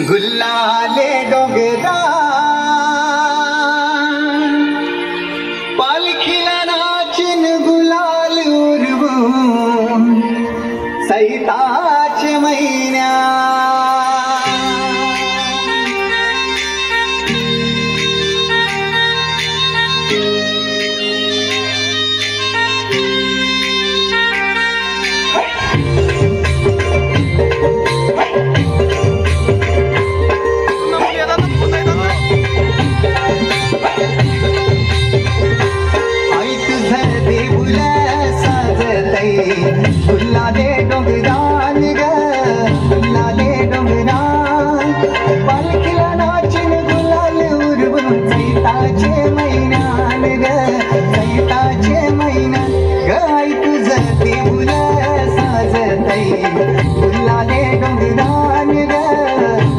गुल्लाले डोंगरा पालखीला नाचिन गुलाल उडवून सैताच्या महिन्या गुल्लाले डोंगरान ग गुल्लाले डोंगरान पालखीला नाचिन गुलाल उडवून सैताचे महिन्यान ग सैताचे महिना ग आई तुझं देऊळ साजतय गुल्लाले डोंगरान ग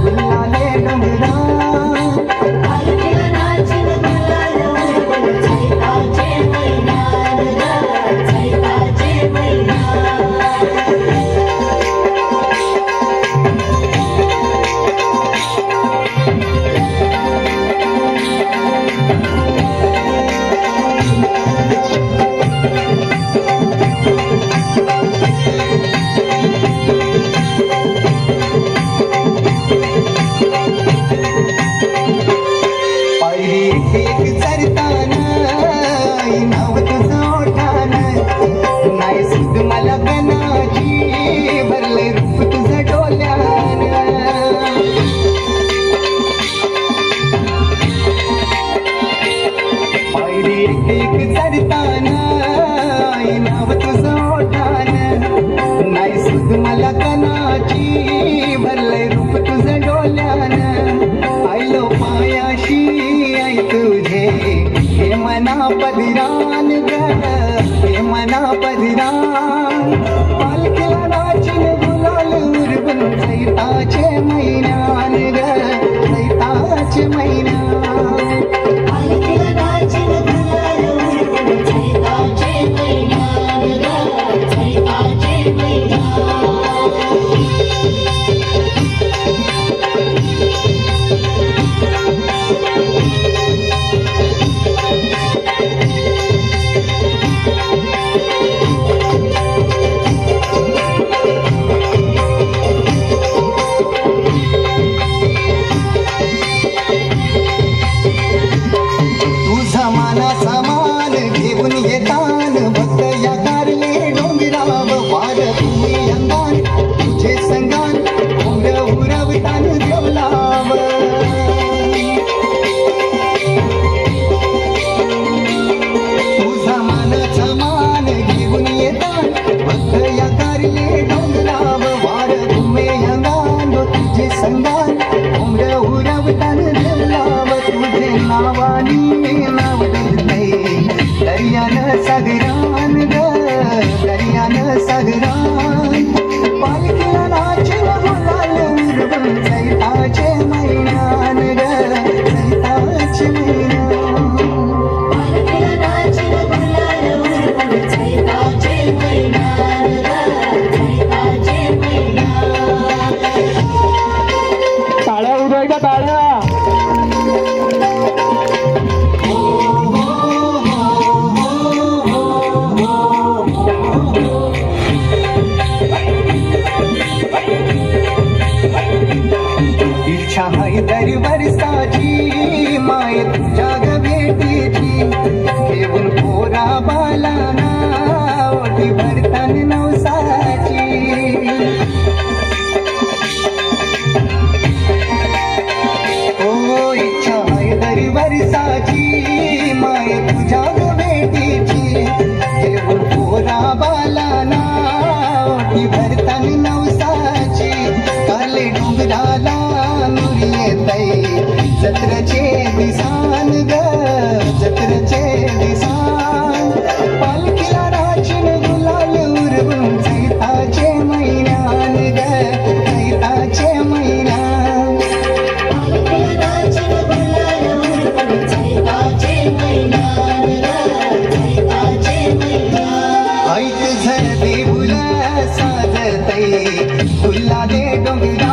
गुल्लाले डोंगरान पालखीला नाचिन गुलाल उडवून सैताचे महिन्यान ग सैताचे महिना एक चरताना नाव तुझं ओठानं नाही सुद मला गणाची भरले रूप तुझं डोल्यानं पायरी एक चरताना नाव तुझं ओठानं नाही सुद मला गणाची भरले रूप तुझं डोल्यानं आयलो पायाशी तुझे हे मना पदिरान ग हे मना पदिरान पालखीला नाचिन गुलाल उडवून सैताचे महिन्यान ग सैताचे महिन्यान पालखीला नाचिन गुलाल उडवून सैताचे महिन्यान ग सैताचे महिन्यान लागे डोंगरा